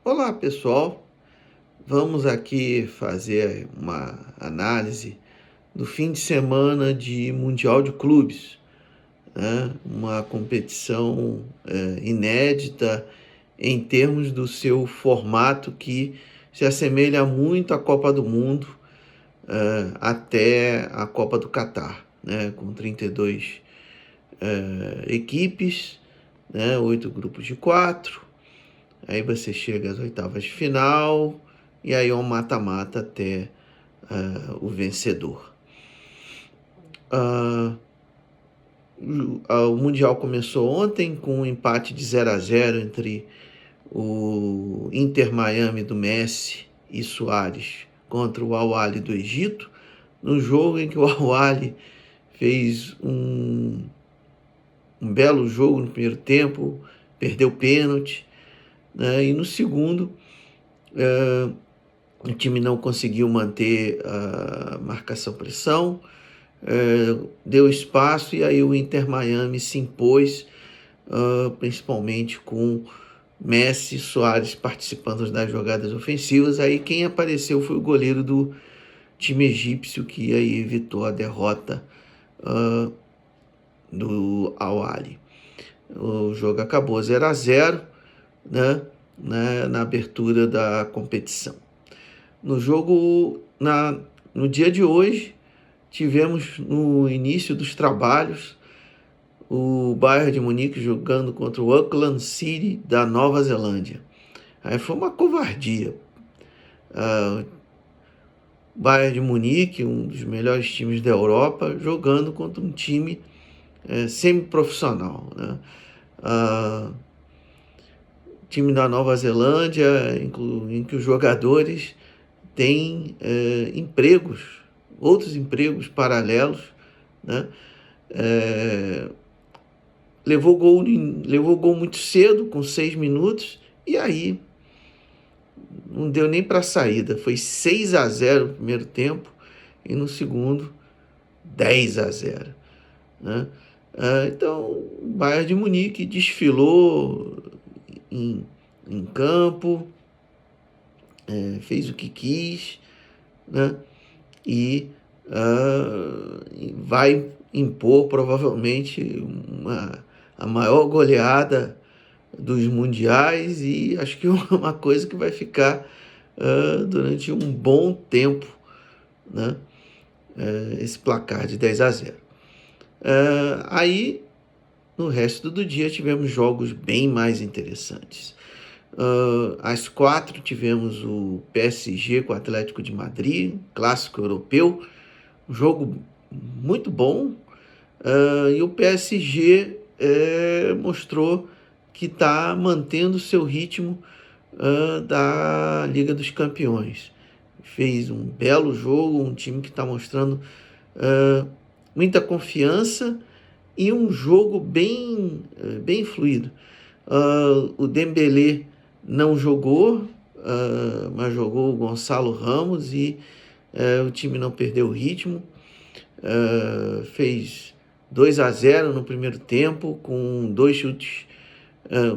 Olá, pessoal. Vamos aqui fazer uma análise do fim de semana de Mundial de Clubes, né? Uma competição inédita em termos do seu formato que se assemelha muito à Copa do Mundo, até a Copa do Catar, né? Com 32 equipes, né? 8 grupos de 4. Aí você chega às oitavas de final e aí é um mata-mata até o vencedor. O Mundial começou ontem com um empate de 0-0 entre o Inter Miami do Messi e Suárez contra o Al Ahly do Egito, no jogo em que o Al Ahly fez um belo jogo no primeiro tempo, perdeu pênalti, né? E no segundo o time não conseguiu manter a marcação-pressão, deu espaço e aí o Inter Miami se impôs, principalmente com Messi e Suárez participando das jogadas ofensivas. Aí quem apareceu foi o goleiro do time egípcio, que aí evitou a derrota do Al Ahly. O jogo acabou 0-0, né, na abertura da competição. No dia de hoje, tivemos no início dos trabalhos o Bayern de Munique jogando contra o Auckland City da Nova Zelândia. Aí foi uma covardia. O Bayern de Munique, um dos melhores times da Europa, jogando contra um time semi-profissional, né? Time da Nova Zelândia, em que os jogadores têm outros empregos paralelos, né? Levou gol muito cedo, com 6 minutos, e aí não deu nem para saída. Foi 6-0 no primeiro tempo e no segundo 10-0, né? Então o Bayern de Munique desfilou em campo, fez o que quis, né? E vai impor provavelmente a maior goleada dos mundiais, e acho que uma coisa que vai ficar durante um bom tempo, né? Esse placar de 10-0. Aí, no resto do dia, tivemos jogos bem mais interessantes. Às 4 tivemos o PSG com o Atlético de Madrid, clássico europeu, um jogo muito bom, e o PSG mostrou que está mantendo seu ritmo da Liga dos Campeões. Fez um belo jogo, um time que está mostrando muita confiança e um jogo bem fluido. O Dembélé não jogou, mas jogou o Gonçalo Ramos e o time não perdeu o ritmo. Fez 2-0 no primeiro tempo, com 2 chutes,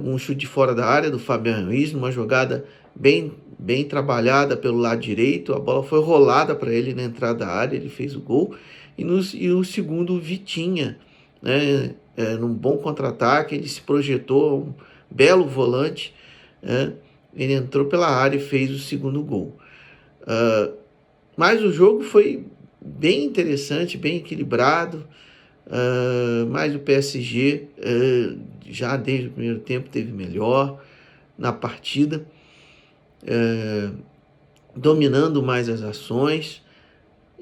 um chute fora da área do Fabian Ruiz, numa jogada bem trabalhada pelo lado direito. A bola foi rolada para ele na entrada da área, ele fez o gol. E o segundo, o Vitinha, né, num bom contra-ataque, ele se projetou, um belo volante, ele entrou pela área e fez o segundo gol. Mas o jogo foi bem interessante, bem equilibrado, mas o PSG já desde o primeiro tempo teve melhor na partida, dominando mais as ações,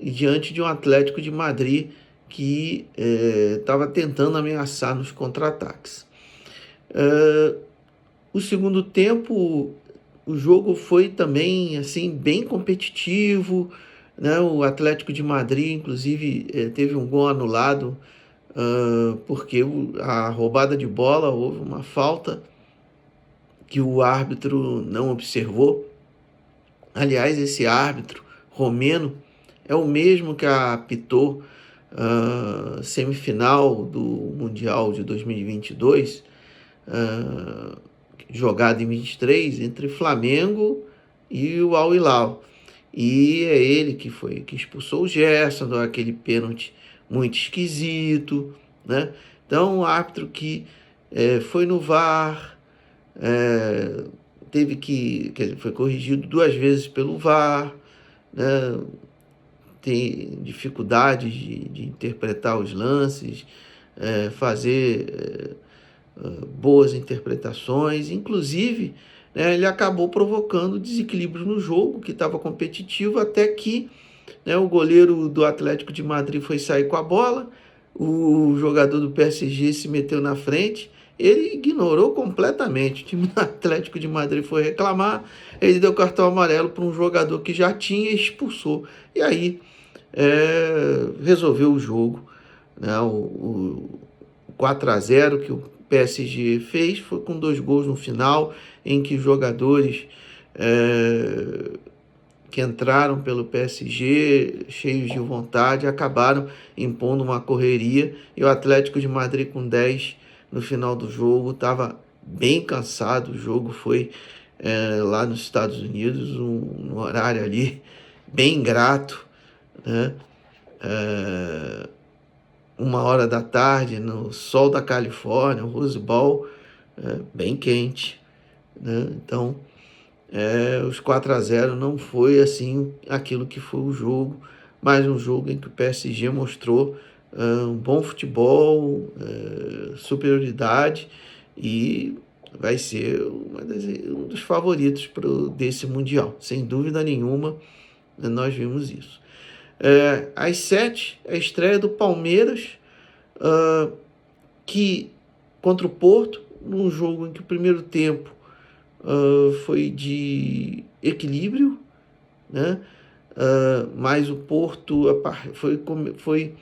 e diante de um Atlético de Madrid que estava tentando ameaçar nos contra-ataques. O segundo tempo, o jogo foi também assim bem competitivo, né? O Atlético de Madrid, inclusive, teve um gol anulado porque a roubada de bola, houve uma falta que o árbitro não observou. Aliás, esse árbitro romeno é o mesmo que apitou semifinal do Mundial de 2022, jogada em 23 entre Flamengo e o Al Hilal. E é ele que expulsou o Gerson, deu aquele pênalti muito esquisito, né? Então, o árbitro que foi no VAR, quer dizer, foi corrigido 2 vezes pelo VAR, né? Tem dificuldades de interpretar os lances, fazer boas interpretações, inclusive, né, ele acabou provocando desequilíbrio no jogo, que estava competitivo, até que, né, o goleiro do Atlético de Madrid foi sair com a bola, o jogador do PSG se meteu na frente, ele ignorou completamente. O time do Atlético de Madrid foi reclamar, ele deu cartão amarelo para um jogador que já tinha e expulsou. E aí resolveu o jogo, né? O 4-0 que o PSG fez foi com 2 gols no final, em que jogadores que entraram pelo PSG cheios de vontade acabaram impondo uma correria, e o Atlético de Madrid com 10 no final do jogo estava bem cansado. O jogo foi lá nos Estados Unidos, um horário ali bem ingrato, né? 1 hora da tarde, no sol da Califórnia, o Rose Bowl, bem quente, né? Então, os 4-0 não foi assim aquilo que foi o jogo, mas um jogo em que o PSG mostrou um bom futebol, superioridade, e vai ser um dos favoritos desse Mundial. Sem dúvida nenhuma, nós vimos isso. Às 7, a estreia do Palmeiras, que contra o Porto, num jogo em que o primeiro tempo foi de equilíbrio, né? Mas o Porto foi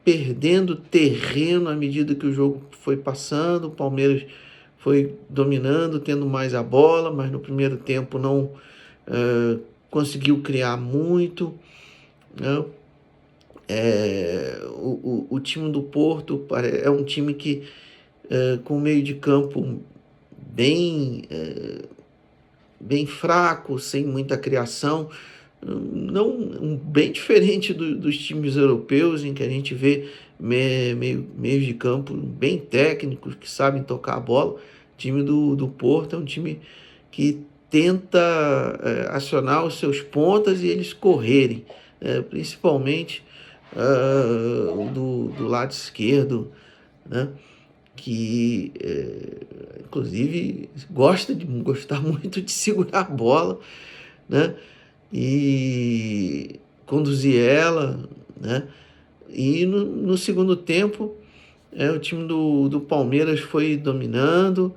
perdendo terreno à medida que o jogo foi passando. O Palmeiras foi dominando, tendo mais a bola, mas no primeiro tempo não conseguiu criar muito, né? O time do Porto é um time que, com o meio de campo bem fraco, sem muita criação, não bem diferente dos times europeus, em que a gente vê meios de campo bem técnicos, que sabem tocar a bola. O time do Porto é um time que tenta acionar os seus pontas e eles correrem, principalmente do lado esquerdo, né? Que inclusive gostar muito de segurar a bola, né? E conduzir ela, né? E no segundo tempo, o time do Palmeiras foi dominando.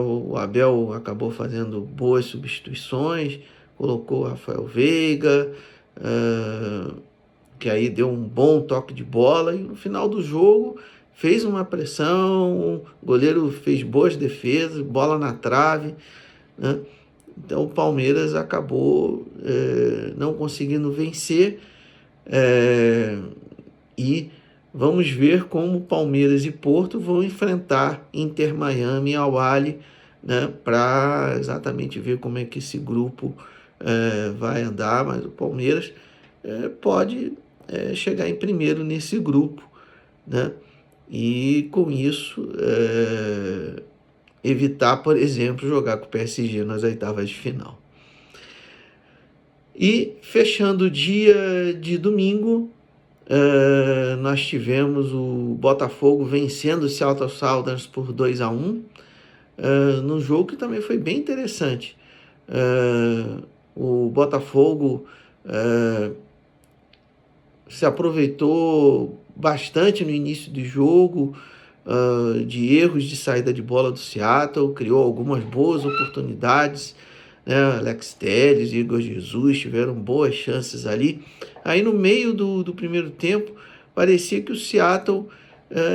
O Abel acabou fazendo boas substituições, colocou o Rafael Veiga, que aí deu um bom toque de bola, e no final do jogo fez uma pressão, o goleiro fez boas defesas, bola na trave, né? Então o Palmeiras acabou não conseguindo vencer, e vamos ver como Palmeiras e Porto vão enfrentar Inter Miami e Al Ahly, né? Para exatamente ver como é que esse grupo vai andar, mas o Palmeiras pode chegar em primeiro nesse grupo, né? E com isso evitar, por exemplo, jogar com o PSG nas oitavas de final. E fechando o dia de domingo, nós tivemos o Botafogo vencendo o Seattle Sounders por 2-1, num jogo que também foi bem interessante. O Botafogo se aproveitou bastante no início do jogo, de erros de saída de bola do Seattle, criou algumas boas oportunidades, né? Alex Telles e Igor Jesus tiveram boas chances ali. Aí no meio do primeiro tempo, parecia que o Seattle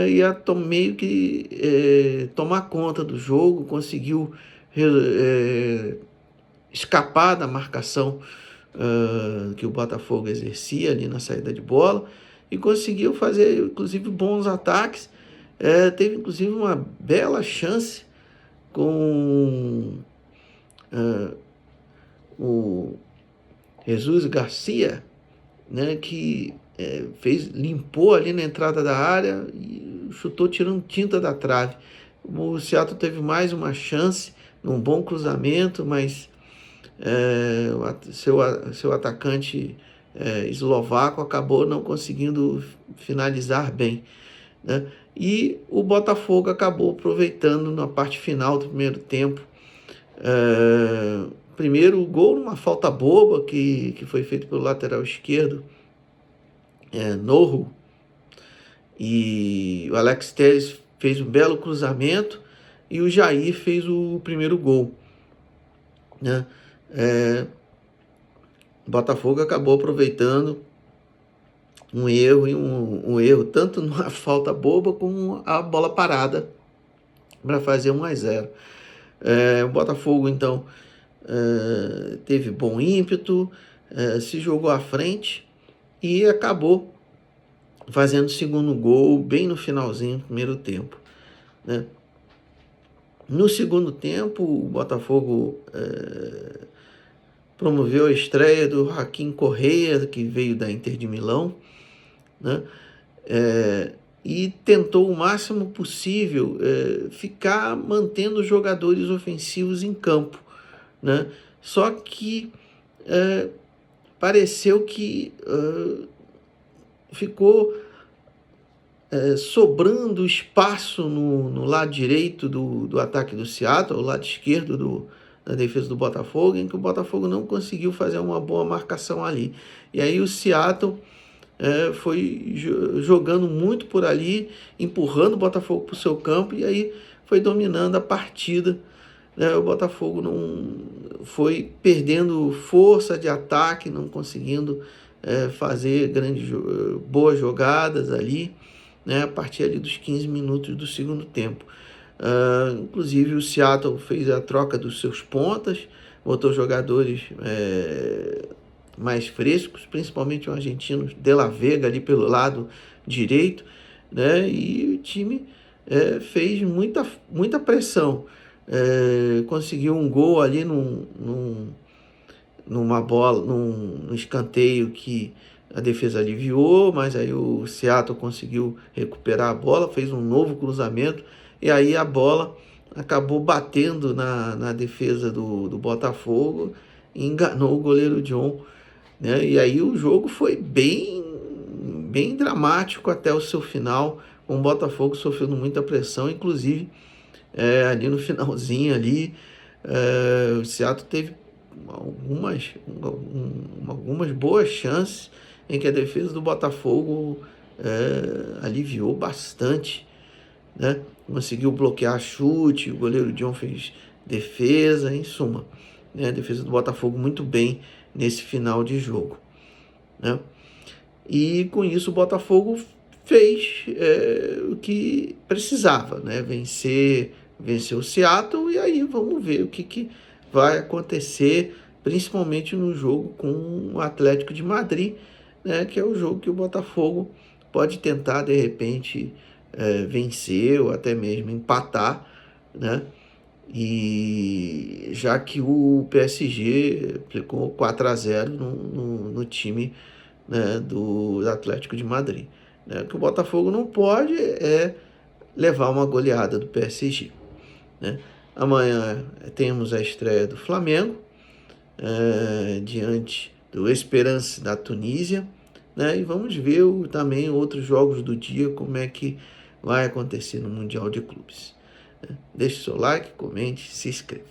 ia meio que tomar conta do jogo, conseguiu escapar da marcação que o Botafogo exercia ali na saída de bola, e conseguiu fazer inclusive bons ataques. Teve inclusive uma bela chance com o Jesus Garcia, né, que limpou ali na entrada da área e chutou tirando tinta da trave. O Seattle teve mais uma chance num bom cruzamento, mas seu atacante eslovaco acabou não conseguindo finalizar bem, né? E o Botafogo acabou aproveitando na parte final do primeiro tempo. Primeiro o gol numa falta boba que foi feito pelo lateral esquerdo, Norro, e o Alex Telles fez um belo cruzamento e o Jair fez o primeiro gol, né? O Botafogo acabou aproveitando um erro e um erro tanto numa falta boba como a bola parada para fazer 1-0. O Botafogo então teve bom ímpeto, se jogou à frente e acabou fazendo o segundo gol bem no finalzinho do primeiro tempo, né? No segundo tempo, o Botafogo promoveu a estreia do Joaquim Correa, que veio da Inter de Milão, né? E tentou o máximo possível ficar mantendo os jogadores ofensivos em campo, né? Só que pareceu que ficou sobrando espaço no lado direito do ataque do Seattle, o lado esquerdo da defesa do Botafogo, em que o Botafogo não conseguiu fazer uma boa marcação ali. E aí o Seattle foi jogando muito por ali, empurrando o Botafogo para o seu campo, e aí foi dominando a partida, né? O Botafogo não foi perdendo força de ataque, não conseguindo fazer boas jogadas ali, né? A partir ali dos 15 minutos do segundo tempo. Inclusive o Seattle fez a troca dos seus pontas, botou jogadores mais frescos, principalmente o argentino De La Vega ali pelo lado direito, né? E o time fez muita pressão, conseguiu um gol ali numa bola, num escanteio que a defesa aliviou, mas aí o Seattle conseguiu recuperar a bola, fez um novo cruzamento e aí a bola acabou batendo na defesa do Botafogo e enganou o goleiro John, né? E aí o jogo foi bem dramático até o seu final, com o Botafogo sofrendo muita pressão, inclusive ali no finalzinho ali, o Seattle teve algumas boas chances em que a defesa do Botafogo aliviou bastante, né? Conseguiu bloquear chute, o goleiro John fez defesa, em suma, né? A defesa do Botafogo muito bem nesse final de jogo, né? E com isso o Botafogo fez o que precisava, né? Venceu o Seattle, e aí vamos ver o que vai acontecer, principalmente no jogo com o Atlético de Madrid, né? Que é o jogo que o Botafogo pode tentar de repente vencer ou até mesmo empatar, né? E já que o PSG aplicou 4-0 no time, né, do Atlético de Madrid, né? O que o Botafogo não pode levar uma goleada do PSG, né? Amanhã temos a estreia do Flamengo diante do Esperance da Tunísia, né? E vamos ver também outros jogos do dia, como é que vai acontecer no Mundial de Clubes. Deixe seu like, comente, se inscreva.